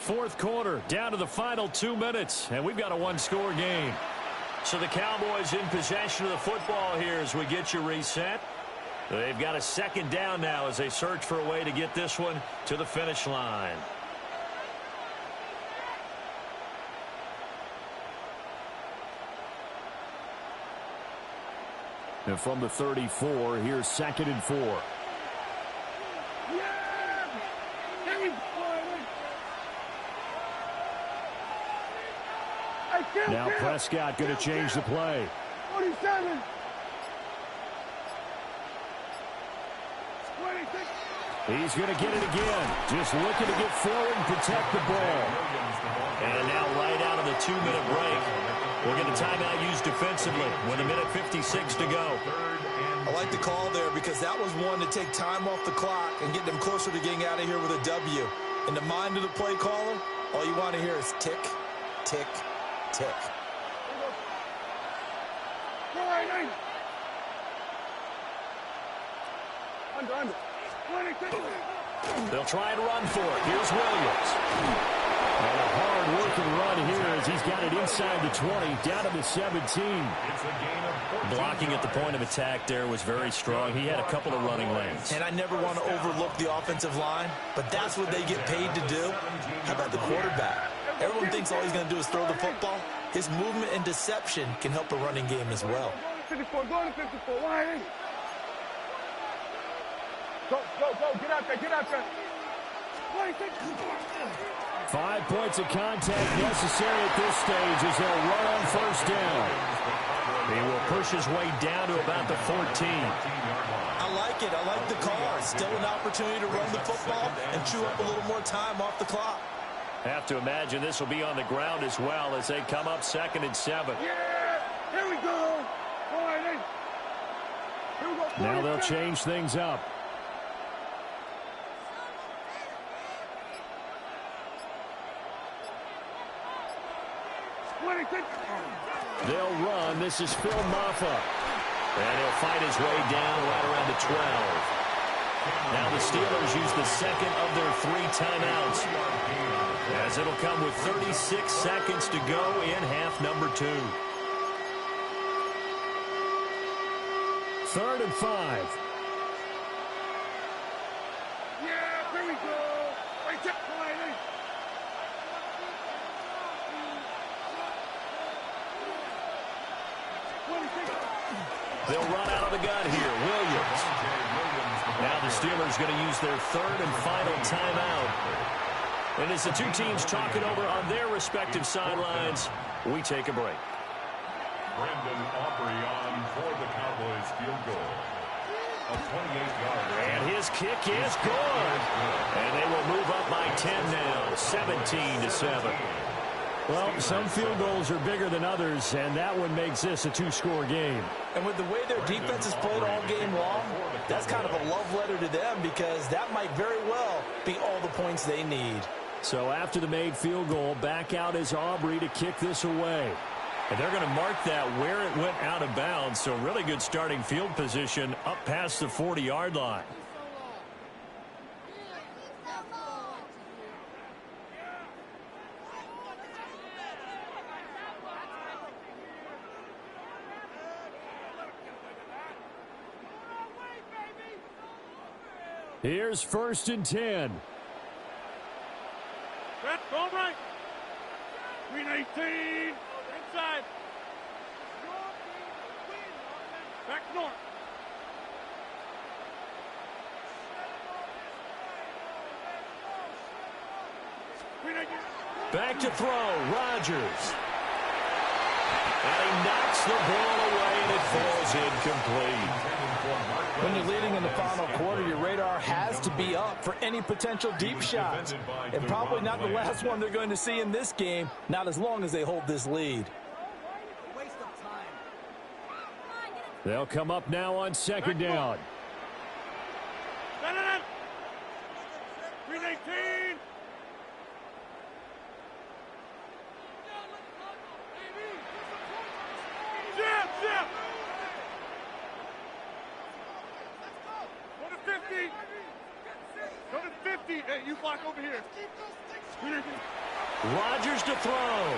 Fourth quarter, down to the final 2 minutes, and we've got a one-score game. So the Cowboys in possession of the football here as we get you reset. They've got a second down now as they search for a way to get this one to the finish line. And from the 34, here's 2nd and 4. Now Prescott going to change the play. 47. 26. He's going to get it again. Just looking to get forward and protect the ball. And now right out of the 2-minute break, we'll get a timeout used defensively with 1:56 to go. I like the call there because that was one to take time off the clock and get them closer to getting out of here with a W. In the mind of the play caller, all you want to hear is tick, tick, tick. Under. 26. They'll try and run for it. Here's Williams. And a hard-working run here as he's got it inside the 20, down to the 17. Blocking at the point of attack there was very strong. He had a couple of running lanes. And I never want to overlook the offensive line, but that's what they get paid to do. How about the quarterback? Everyone thinks all he's going to do is throw the football. His movement and deception can help a running game as well. 54, go to 54. Why? Go. Get out there. 26. 5 points of contact necessary at this stage as they'll run on first down. He will push his way down to about the 14. I like it. I like the call. Still an opportunity to run the football and chew up a little more time off the clock. Have to imagine this will be on the ground as well as they come up 2nd and 7. Yeah, here we go. All right, here we go. Now they'll change things up. They'll run. This is Phil Maffa. And he'll fight his way down right around the 12. Now the Steelers use the second of their 3 timeouts, as it'll come with 36 seconds to go in half number 2. 3rd and 5. Yeah, here we go. Right there, Riley. They'll run out of the gun here. Williams. Now the Steelers going to use their 3rd and final timeout. And as the two teams talk it over on their respective sidelines, we take a break. Brendan Aubrey on for the Cowboys field goal. A 28-yard. And his kick is good. And they will move up by 10 now, 17-7. Well, some field goals are bigger than others, and that one makes this a 2-score game. And with the way their defense has played all game long, that's kind of a love letter to them because that might very well be all the points they need. So after the made field goal, back out is Aubrey to kick this away. And they're going to mark that where it went out of bounds, so really good starting field position up past the 40-yard line. Here's 1st and 10. Red, go right. 319. Inside. Back north. Back to throw, Rodgers. And he knocks the ball away, and it falls incomplete. When you're leading in the final quarter, your radar has to be up for any potential deep shots. And probably not the last one they're going to see in this game, not as long as they hold this lead. They'll come up now on 2nd down. 319. Jab. Go to 50. Go to 50. Hey, you block over here. Rodgers to throw.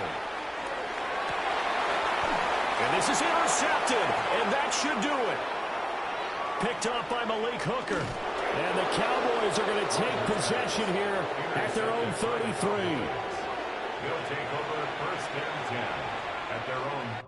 And this is intercepted, and that should do it. Picked off by Malik Hooker. And the Cowboys are going to take possession here at their own 33. They'll take over 1st and 10 at their own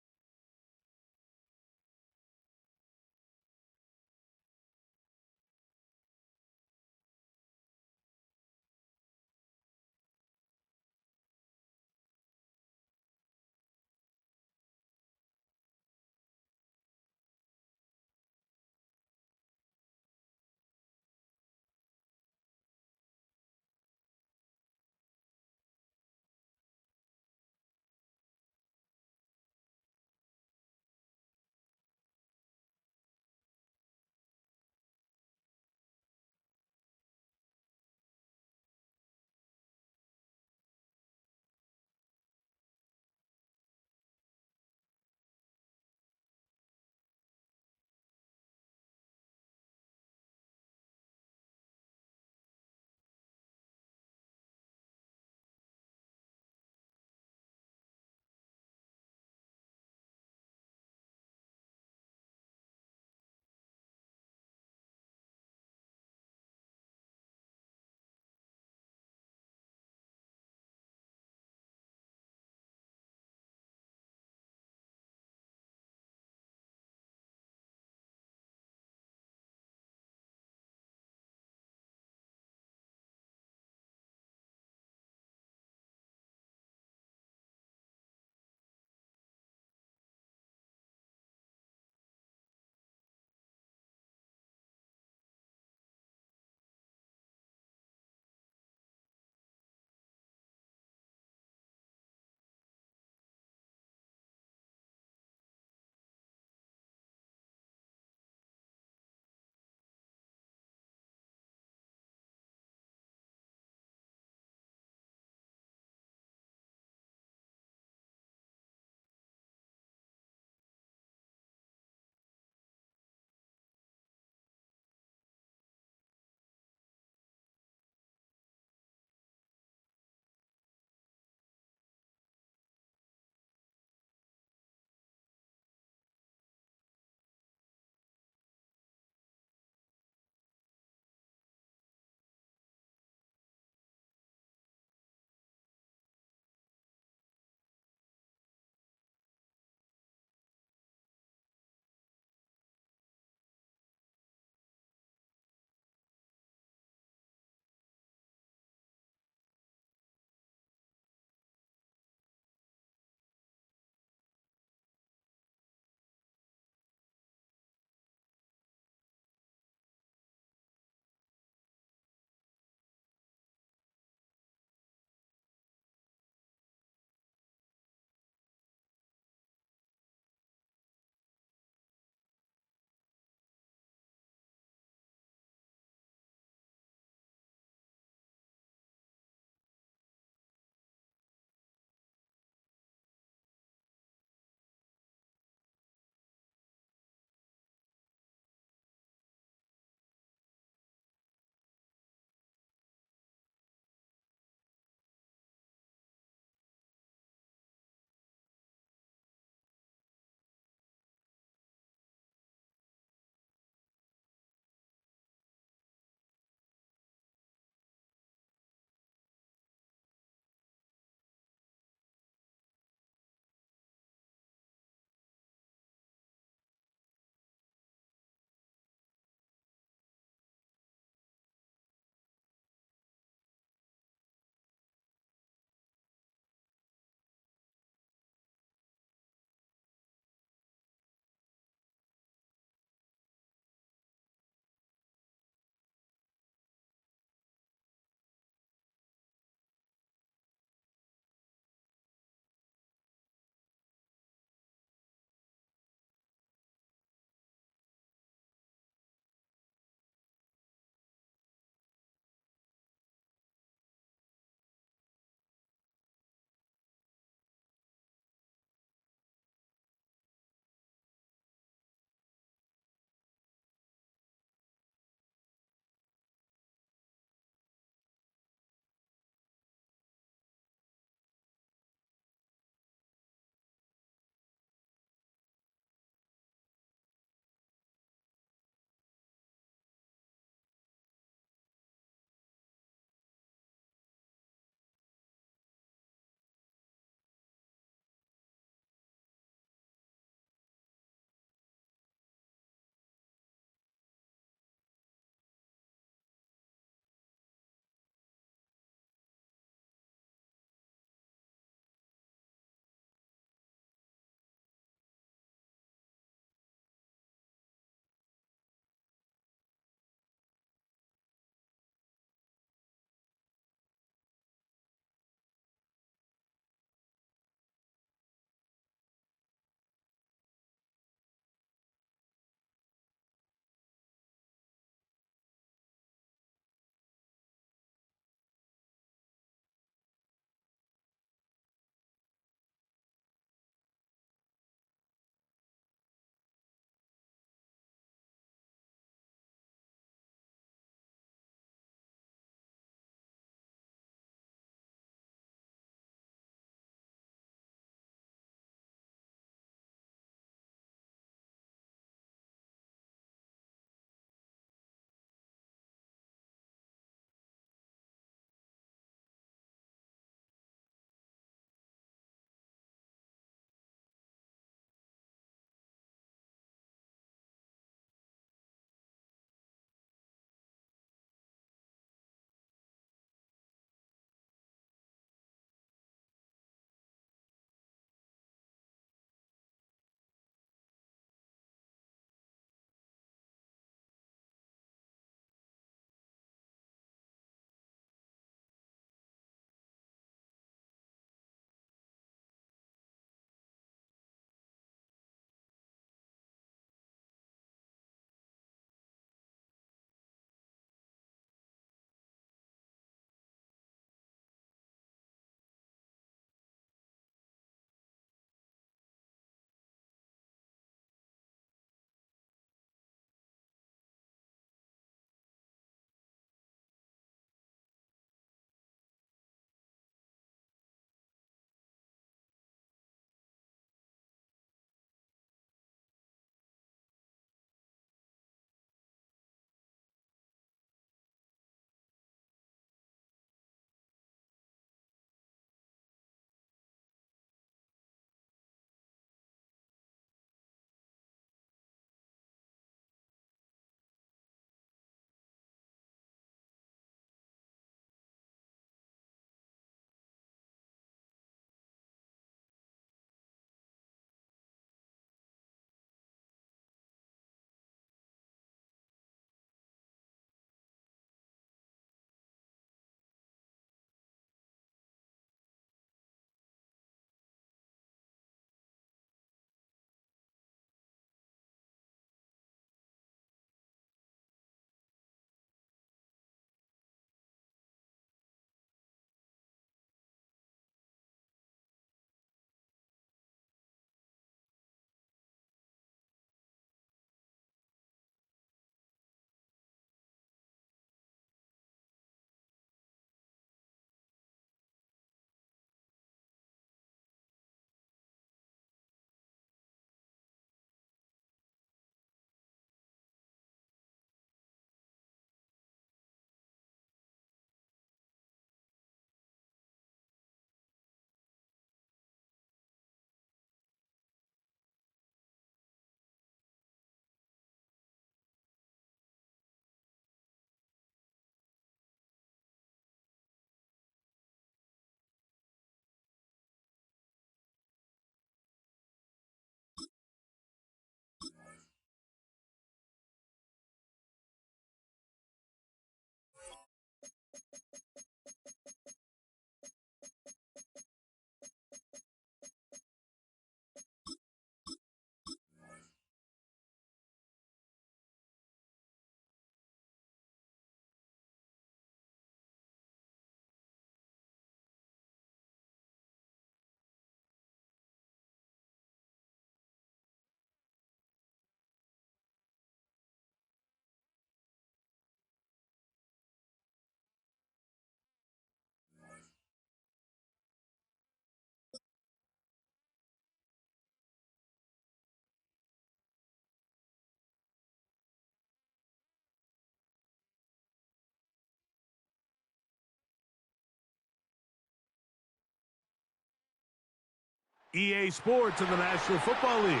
EA Sports and the National Football League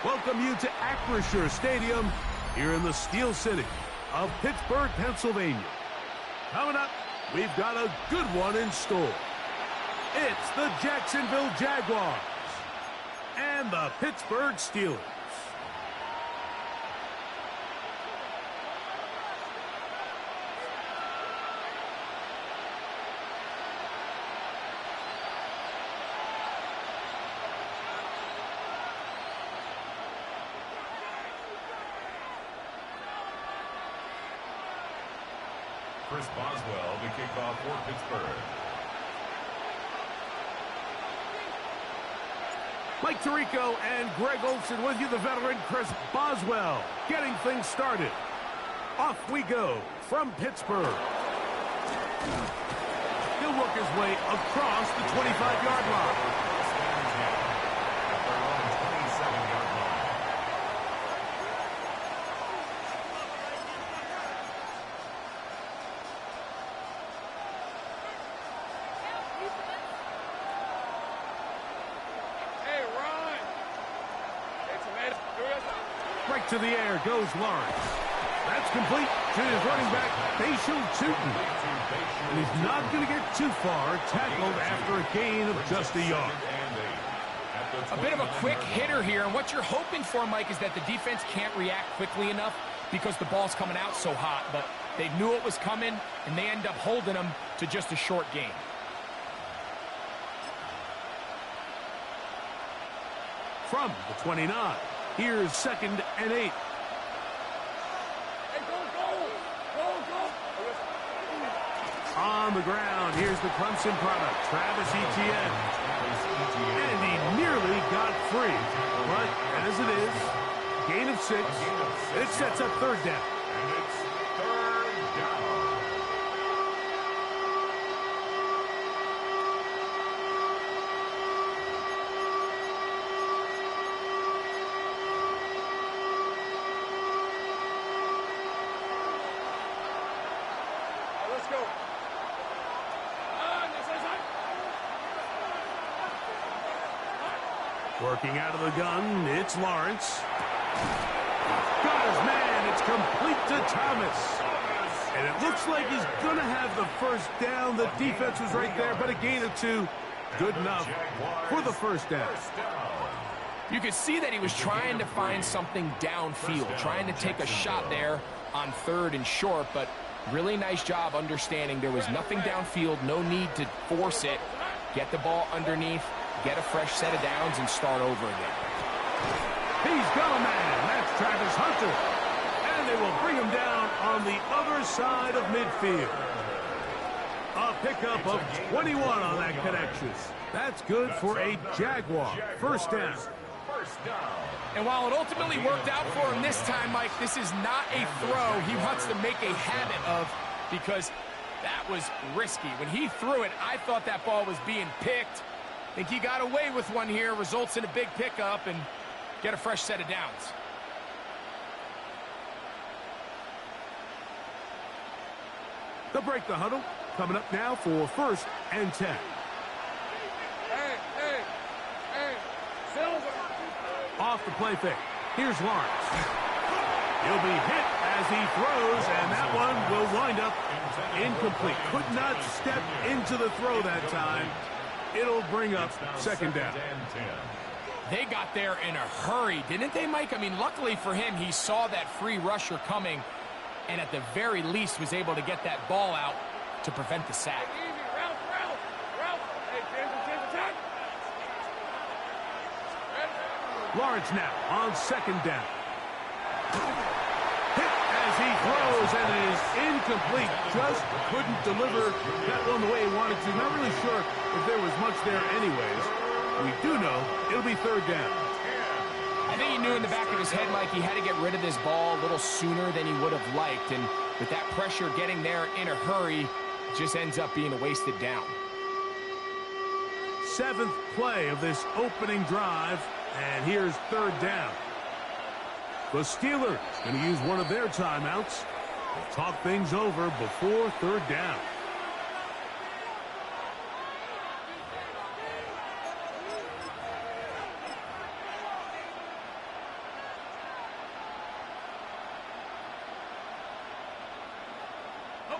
welcome you to Acrisure Stadium here in the Steel City of Pittsburgh, Pennsylvania. Coming up, we've got a good one in store. It's the Jacksonville Jaguars and the Pittsburgh Steelers. Chris Boswell to kick off for Pittsburgh. Mike Tirico and Greg Olsen with you, the veteran Chris Boswell, getting things started. Off we go from Pittsburgh. He'll work his way across the 25-yard line. Right to the air goes Lawrence. That's complete to his running back, Bashal Tootin. And he's not going to get too far, tackled after a gain of just a yard. A bit of a quick hitter here, and what you're hoping for, Mike, is that the defense can't react quickly enough because the ball's coming out so hot. But they knew it was coming, and they end up holding them to just a short gain. From the 29, here's 2nd and 8. On the ground, here's the Clemson product, Travis Etienne. And he nearly got free. But as it is, gain of 6, and it sets up 3rd down. And it's 3rd down. Let's go. Working out of the gun, it's Lawrence. Got his man, it's complete to Thomas. And it looks like he's going to have the 1st down. The defense was right there, but a gain of 2. Good enough for the 1st down. You could see that he was trying to find something downfield, trying to take a shot there on 3rd and short, but really nice job understanding there was nothing downfield, no need to force it. Get the ball underneath, get a fresh set of downs, and start over again. He's got a man. That's Travis Hunter. And they will bring him down on the other side of midfield. A pickup of 21 on that connection. That's good for a Jaguar 1st down. And while it ultimately worked out for him this time, Mike, this is not a throw he wants to make a habit of because that was risky. When he threw it, I thought that ball was being picked. I think he got away with one here, results in a big pickup and get a fresh set of downs. They'll break the huddle. Coming up now for 1st and 10. Hey, Silver. Off the play fake. Here's Lawrence. He'll be hit as he throws, and that one will wind up incomplete. Could not step into the throw that time. It'll bring up 2nd down. They got there in a hurry, didn't they, Mike? I mean, luckily for him, he saw that free rusher coming and at the very least was able to get that ball out to prevent the sack. Lawrence now on 2nd down. Hit as he throws, and it is incomplete. Just couldn't deliver that one the way he wanted to. Not really sure if there was much there anyways. We do know it'll be 3rd down. I think he knew in the back of his head, Mike, he had to get rid of this ball a little sooner than he would have liked. And with that pressure getting there in a hurry, it just ends up being a wasted down. 7th play of this opening drive, and here's 3rd down. The Steelers going to use one of their timeouts. They'll talk things over before 3rd down.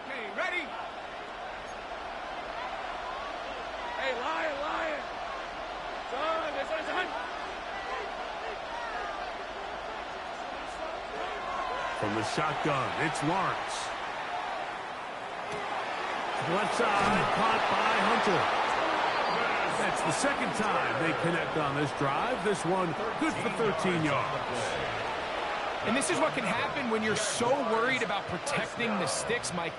Okay, ready? Hey, lion. Son. From the shotgun, it's Lawrence. Left side, caught by Hunter. That's the second time they connect on this drive. This one good for 13 yards. And this is what can happen when you're so worried about protecting the sticks, Mike.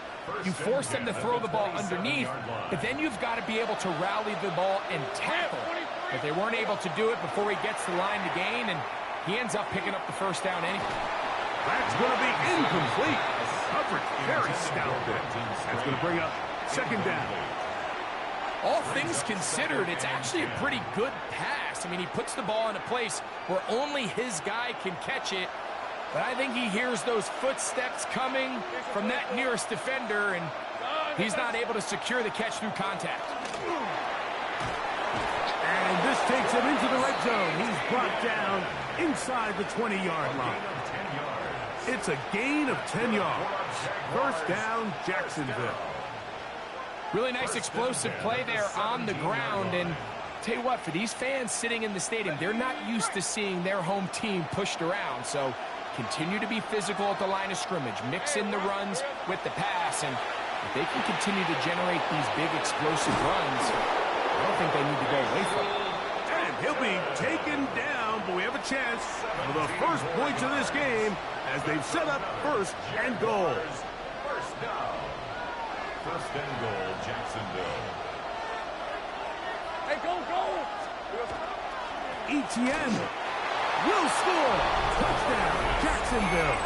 You force them to throw the ball underneath, but then you've got to be able to rally the ball and tackle. But they weren't able to do it before he gets the line to gain, and he ends up picking up the first down anyway. That's going to be incomplete. Coverage very stout there. That's going to bring up second down. All things considered, it's actually a pretty good pass. I mean, he puts the ball in a place where only his guy can catch it. But I think he hears those footsteps coming from that nearest defender, and he's not able to secure the catch through contact. And this takes him into the red zone. He's brought down inside the 20-yard line. It's a gain of 10 yards. First down, Jacksonville. Really nice explosive play there on the ground. And tell you what, for these fans sitting in the stadium, they're not used to seeing their home team pushed around. So continue to be physical at the line of scrimmage. Mix in the runs with the pass. And if they can continue to generate these big explosive runs, I don't think they need to go away from it. And he'll be taken down, but we have a chance for the first points of this game as they've set up first and goal. First and goal, Jacksonville. Hey, go. Etienne will score. Touchdown, Jacksonville.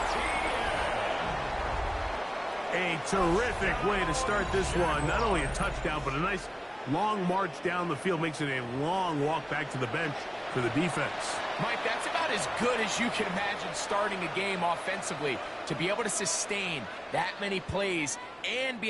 A terrific way to start this one. Not only a touchdown, but a nice long march down the field. Makes it a long walk back to the bench for the defense. Mike, that's about as good as you can imagine starting a game offensively. To be able to sustain that many plays and be able